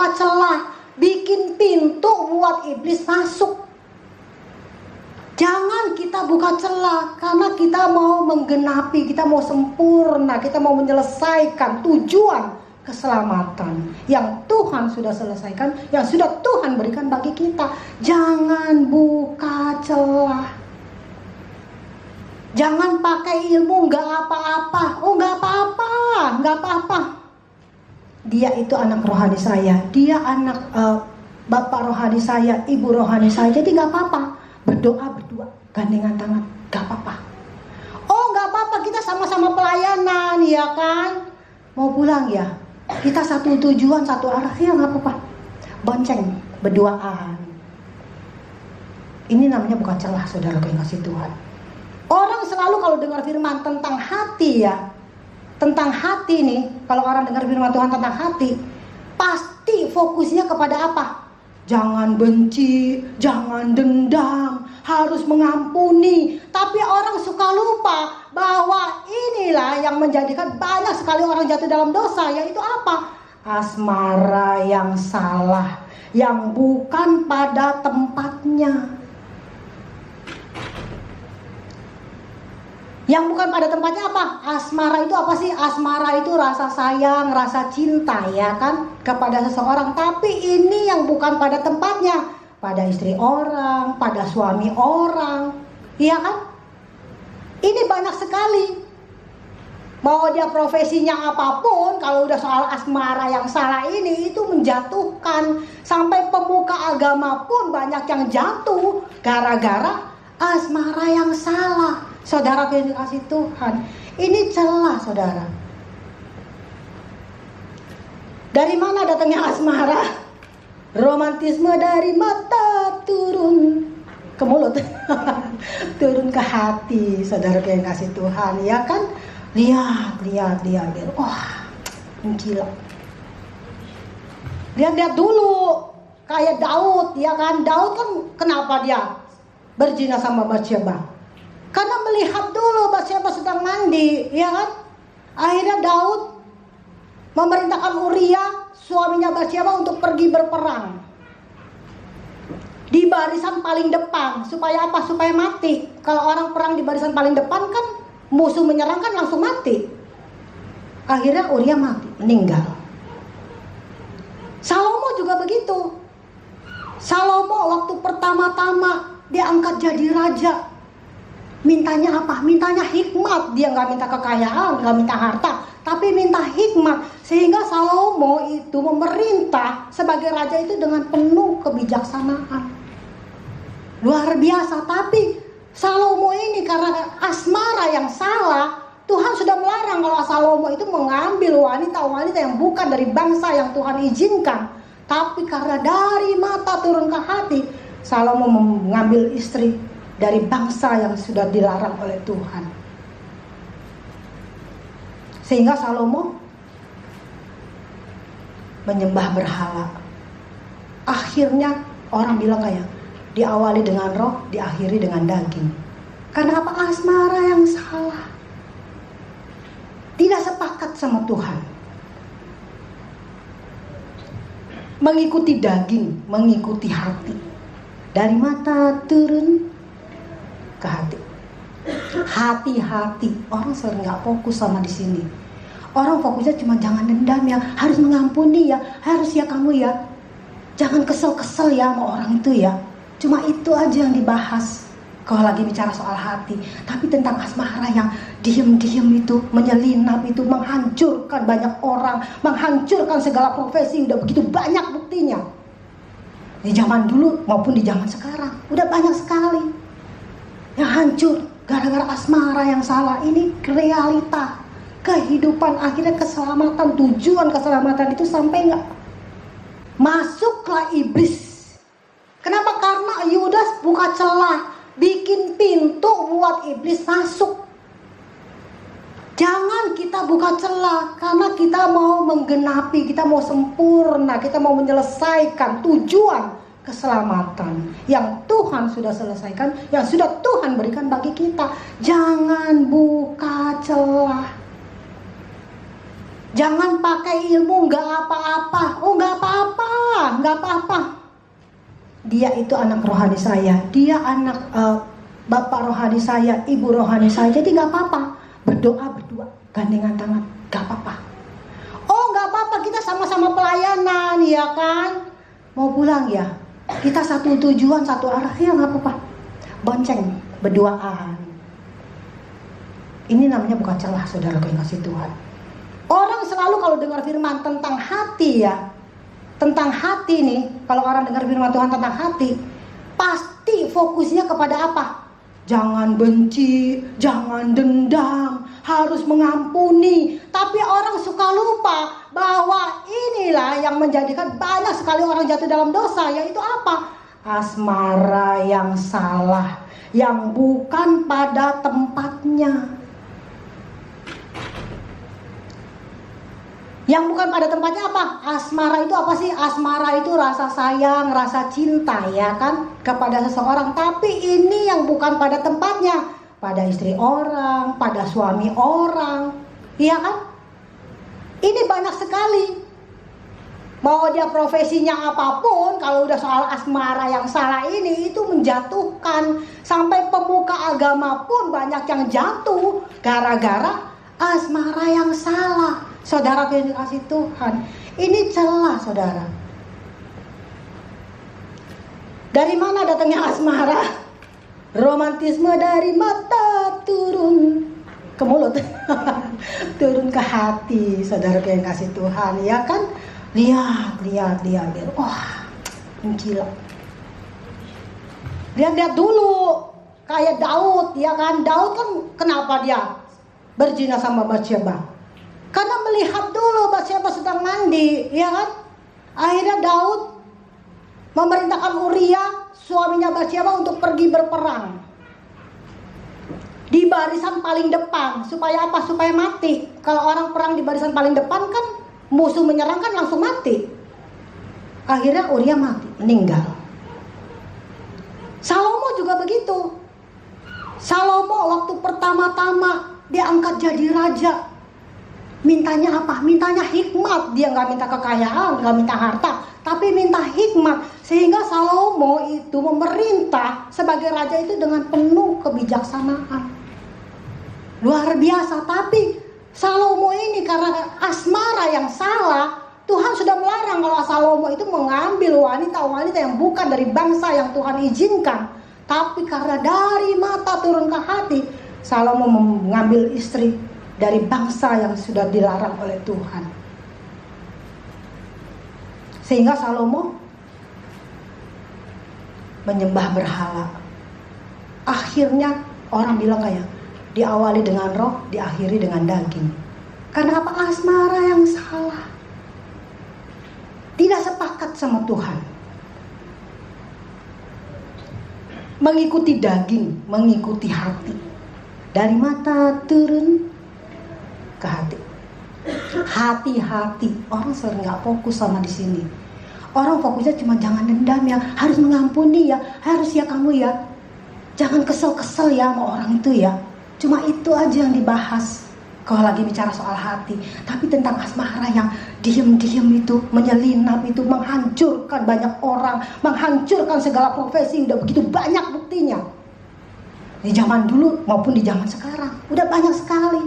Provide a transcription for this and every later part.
buka celah, bikin pintu buat iblis masuk. Jangan kita buka celah, karena kita mau menggenapi, kita mau sempurna, kita mau menyelesaikan tujuan keselamatan yang Tuhan sudah selesaikan, yang sudah Tuhan berikan bagi kita. Jangan buka celah. Jangan pakai ilmu nggak apa-apa. Oh, nggak apa-apa, nggak apa-apa. Dia itu anak rohani saya, dia anak bapak rohani saya, ibu rohani saya, jadi nggak apa-apa. Berdoa berdua, gandengan tangan, gak apa-apa. Oh, gak apa-apa, kita sama-sama pelayanan, ya kan? Mau pulang ya? Kita satu tujuan, satu arah, ya gak apa-apa. Bonceng, berduaan. Ini namanya bukan celah, saudara yang kasih Tuhan. Orang selalu kalau dengar firman tentang hati ya, tentang hati nih, kalau orang dengar firman Tuhan tentang hati, pasti fokusnya kepada apa? Jangan benci, jangan dendam, harus mengampuni. Tapi orang suka lupa bahwa inilah yang menjadikan banyak sekali orang jatuh dalam dosa, yaitu apa? Asmara yang salah, yang bukan pada tempatnya. Yang bukan pada tempatnya apa? Asmara itu apa sih? Asmara itu rasa sayang, rasa cinta ya kan kepada seseorang. Tapi ini yang bukan pada tempatnya. Pada istri orang, pada suami orang. Iya kan? Ini banyak sekali. Mau dia profesinya apapun, kalau udah soal asmara yang salah ini, itu menjatuhkan. Sampai pemuka agama pun banyak yang jatuh gara-gara asmara yang salah. Saudara yang dikasih Tuhan, ini celah saudara. Dari mana datangnya asmara? Romantisme dari mata turun ke mulut, turun ke hati, saudara yang dikasih Tuhan, ya kan? Lihat, wah, gila. Lihat dulu, kayak Daud, ya kan? Daud kan kenapa dia berzina sama Batsyeba? Karena melihat dulu Batsyeba sedang mandi, ya kan? Akhirnya Daud memerintahkan Uria, suaminya Batsyeba, untuk pergi berperang di barisan paling depan. Supaya apa? Supaya mati. Kalau orang perang di barisan paling depan kan musuh menyerang kan langsung mati. Akhirnya Uria mati, meninggal. Salomo juga begitu. Salomo waktu pertama-tama diangkat jadi raja, mintanya apa? Mintanya hikmat. Dia nggak minta kekayaan, nggak minta harta, tapi minta hikmat. Sehingga Salomo itu memerintah sebagai raja itu dengan penuh kebijaksanaan. Luar biasa. Tapi Salomo ini karena asmara yang salah, Tuhan sudah melarang kalau Salomo itu mengambil wanita-wanita yang bukan dari bangsa yang Tuhan izinkan. Tapi karena dari mata turun ke hati, Salomo mengambil istri dari bangsa yang sudah dilarang oleh Tuhan. Sehingga Salomo menyembah berhala. Akhirnya orang bilang kayak diawali dengan roh, diakhiri dengan daging. Karena apa? Asmara yang salah. Tidak sepakat sama Tuhan. Mengikuti daging, mengikuti hati. Dari mata turun ke hati. Hati-hati. Orang sering nggak fokus sama di sini. Orang fokusnya cuma jangan dendam ya, harus mengampuni ya, harus ya kamu ya, jangan kesel-kesel ya sama orang itu ya. Cuma itu aja yang dibahas kalau lagi bicara soal hati. Tapi tentang asmara yang diem-diem itu, menyelinap itu, menghancurkan banyak orang, menghancurkan segala profesi, udah begitu banyak buktinya. Di zaman dulu maupun di zaman sekarang, udah banyak sekali yang hancur gara-gara asmara yang salah. Ini realita kehidupan. Akhirnya keselamatan, tujuan keselamatan itu sampai nggak? Masuklah iblis. Kenapa? Karena Yudas buka celah, bikin pintu buat iblis masuk. Jangan kita buka celah, karena kita mau menggenapi, kita mau sempurna, kita mau menyelesaikan tujuan keselamatan yang Tuhan sudah selesaikan, yang sudah Tuhan berikan bagi kita. Jangan buka celah. Jangan pakai ilmu nggak apa-apa. Oh nggak apa-apa, nggak apa-apa. Dia itu anak rohani saya. Dia anak bapak rohani saya, ibu rohani saya. Jadi nggak apa-apa. Berdoa berdua, gandengan tangan, nggak apa-apa. Oh nggak apa-apa, kita sama-sama pelayanan, ya kan? Mau pulang ya? Kita satu tujuan, satu arah, ya nggak apa-apa. Bonceng, berduaan. Ini namanya bukan celah, saudara yang kasih Tuhan. Orang selalu kalau dengar firman tentang hati ya, tentang hati nih, kalau orang dengar firman Tuhan tentang hati, pasti fokusnya kepada apa? Jangan benci, jangan dendam, harus mengampuni. Tapi orang suka lupa bahwa inilah yang menjadikan banyak sekali orang jatuh dalam dosa, yaitu apa? Asmara yang salah, yang bukan pada tempatnya. Yang bukan pada tempatnya apa? Asmara itu apa sih? Asmara itu rasa sayang, rasa cinta ya kan kepada seseorang. Tapi ini yang bukan pada tempatnya. Pada istri orang, pada suami orang. Iya kan? Ini banyak sekali. Mau dia profesinya apapun, kalau udah soal asmara yang salah ini, itu menjatuhkan. Sampai pemuka agama pun banyak yang jatuh gara-gara asmara yang salah. Saudara yang dikasih Tuhan, ini celah saudara. Dari mana datangnya asmara? Romantisme dari mata turun ke mulut, turun ke hati, saudara yang kasih Tuhan, ya kan? Lihat. Wah, gila. Lihat dulu, kayak Daud, ya kan? Daud kan kenapa dia berzina sama Batsyeba? Karena melihat dulu Batsyeba sedang mandi, ya kan? Akhirnya Daud memerintahkan Uria, suaminya Batsyeba, untuk pergi berperang di barisan paling depan. Supaya apa? Supaya mati. Kalau orang perang di barisan paling depan kan musuh menyerang kan langsung mati. Akhirnya Uria mati, meninggal. Salomo juga begitu. Salomo waktu pertama-tama diangkat jadi raja, mintanya apa? Mintanya hikmat. Dia nggak minta kekayaan, nggak minta harta, tapi minta hikmat. Sehingga Salomo itu memerintah sebagai raja itu dengan penuh kebijaksanaan. Luar biasa. Tapi Salomo ini karena asmara yang salah, Tuhan sudah melarang kalau Salomo itu mengambil wanita-wanita yang bukan dari bangsa yang Tuhan izinkan. Tapi karena dari mata turun ke hati, Salomo mengambil istri dari bangsa yang sudah dilarang oleh Tuhan. Sehingga Salomo menyembah berhala. Akhirnya orang bilang kayak diawali dengan roh, diakhiri dengan daging. Karena apa? Asmara yang salah. Tidak sepakat sama Tuhan. Mengikuti daging, mengikuti hati. Dari mata turun ke hati. Hati-hati. Orang sering nggak fokus sama di sini. Orang fokusnya cuma jangan dendam ya, harus mengampuni ya, harus ya kamu ya. Jangan kesel-kesel ya sama orang itu ya. Cuma itu aja yang dibahas kalau lagi bicara soal hati. Tapi tentang asmara yang diem-diem itu, menyelinap itu, menghancurkan banyak orang, menghancurkan segala profesi, udah begitu banyak buktinya. Di zaman dulu maupun di zaman sekarang, udah banyak sekali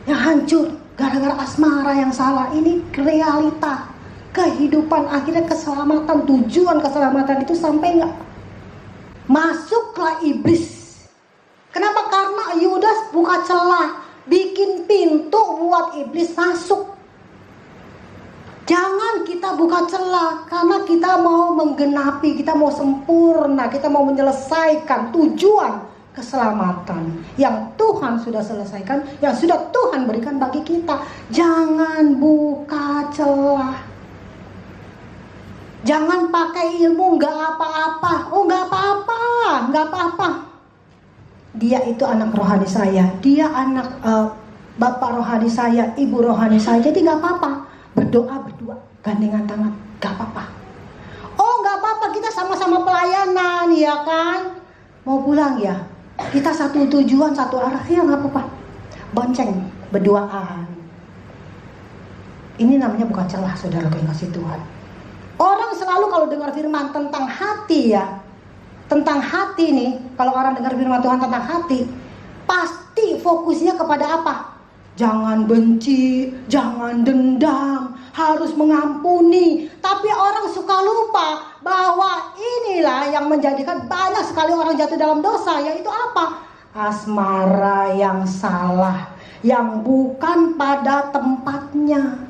yang hancur gara-gara asmara yang salah. Ini realita kehidupan. Akhirnya keselamatan, tujuan keselamatan itu sampai nggak? Masuklah iblis. Kenapa? Karena Yudas buka celah, bikin pintu buat iblis masuk. Jangan kita buka celah, karena kita mau menggenapi, kita mau sempurna, kita mau menyelesaikan tujuan keselamatan yang Tuhan sudah selesaikan, yang sudah Tuhan berikan bagi kita. Jangan buka celah. Jangan pakai ilmu nggak apa-apa. Oh nggak apa-apa, nggak apa-apa. Dia itu anak rohani saya. Dia anak bapak rohani saya, ibu rohani saya. Jadi nggak apa-apa. Berdoa berdua, gandengan tangan, nggak apa-apa. Oh nggak apa-apa, kita sama-sama pelayanan, ya kan? Mau pulang ya? Kita satu tujuan, satu arah, ya nggak apa-apa. Bonceng, berduaan. Ini namanya bukan celah, saudara yang kasih Tuhan. Orang selalu kalau dengar firman tentang hati ya, tentang hati nih, kalau orang dengar firman Tuhan tentang hati, pasti fokusnya kepada apa? Jangan benci, jangan dendam, harus mengampuni. Tapi orang suka lupa bahwa inilah yang menjadikan banyak sekali orang jatuh dalam dosa, yaitu apa? Asmara yang salah, yang bukan pada tempatnya.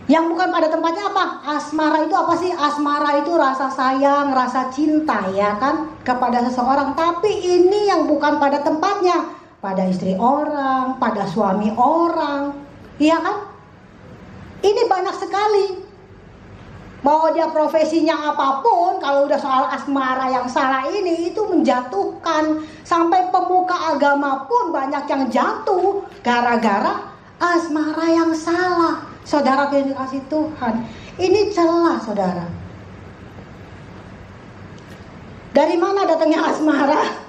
Yang bukan pada tempatnya apa? Asmara itu apa sih? Asmara itu rasa sayang, rasa cinta ya kan kepada seseorang. Tapi ini yang bukan pada tempatnya. Pada istri orang, pada suami orang. Iya kan? Ini banyak sekali. Mau dia profesinya apapun, kalau udah soal asmara yang salah ini, itu menjatuhkan. Sampai pemuka agama pun banyak yang jatuh gara-gara asmara yang salah. Saudara yang dikasih Tuhan, ini celah saudara. Dari mana datangnya asmara?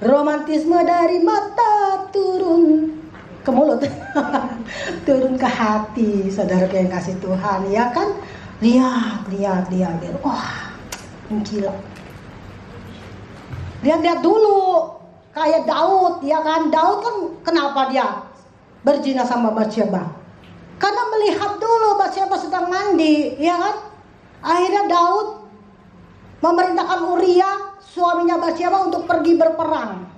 Romantisme dari mata turun ke mulut, turun ke hati, saudara yang kasih Tuhan, ya kan? Lihat, wah, gila. Lihat dulu, kayak Daud, ya kan? Daud kan kenapa dia berzina sama Batsyeba? Karena melihat dulu Batsyeba sedang mandi, ya kan? Akhirnya Daud memerintahkan Uria, suaminya Batsyeba, untuk pergi berperang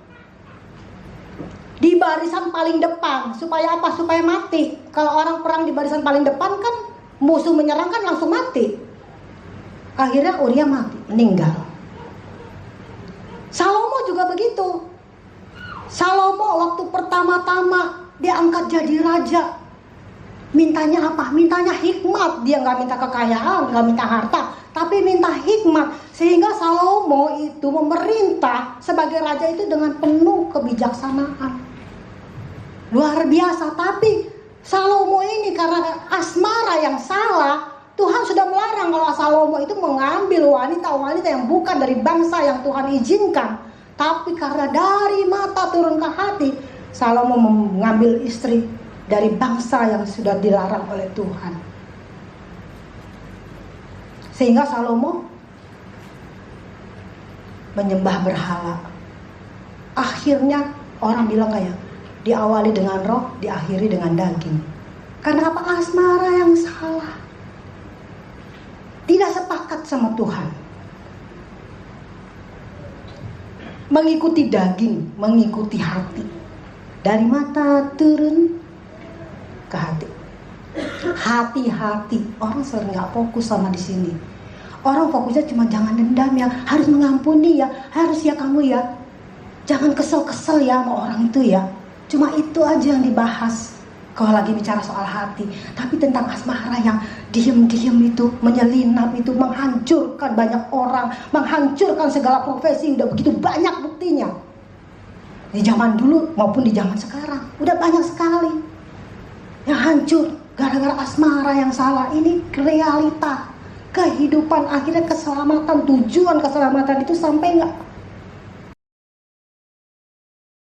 di barisan paling depan. Supaya apa? Supaya mati. Kalau orang perang di barisan paling depan kan musuh menyerang kan langsung mati. Akhirnya Uria mati, meninggal. Salomo juga begitu. Salomo waktu pertama-tama diangkat jadi raja, mintanya apa? Mintanya hikmat. Dia nggak minta kekayaan, nggak minta harta, tapi minta hikmat. Sehingga Salomo itu memerintah sebagai raja itu dengan penuh kebijaksanaan. Luar biasa. Tapi Salomo ini karena asmara yang salah, Tuhan sudah melarang kalau Salomo itu mengambil wanita-wanita yang bukan dari bangsa yang Tuhan izinkan. Tapi karena dari mata turun ke hati, Salomo mengambil istri dari bangsa yang sudah dilarang oleh Tuhan. Sehingga Salomo menyembah berhala. Akhirnya orang bilang kayak diawali dengan roh, diakhiri dengan daging. Karena apa? Asmara yang salah. Tidak sepakat sama Tuhan. Mengikuti daging, mengikuti hati. Dari mata turun ke hati. Hati-hati. Orang sering nggak fokus sama di sini. Orang fokusnya cuma jangan dendam ya, harus mengampuni ya, harus ya kamu ya. Jangan kesel-kesel ya sama orang itu ya. Cuma itu aja yang dibahas kalau lagi bicara soal hati. Tapi tentang asmara yang diem-diem itu, menyelinap itu, menghancurkan banyak orang, menghancurkan segala profesi, udah begitu banyak buktinya. Di zaman dulu maupun di zaman sekarang, udah banyak sekali yang hancur gara-gara asmara yang salah. Ini realita kehidupan. Akhirnya keselamatan, tujuan keselamatan itu sampai nggak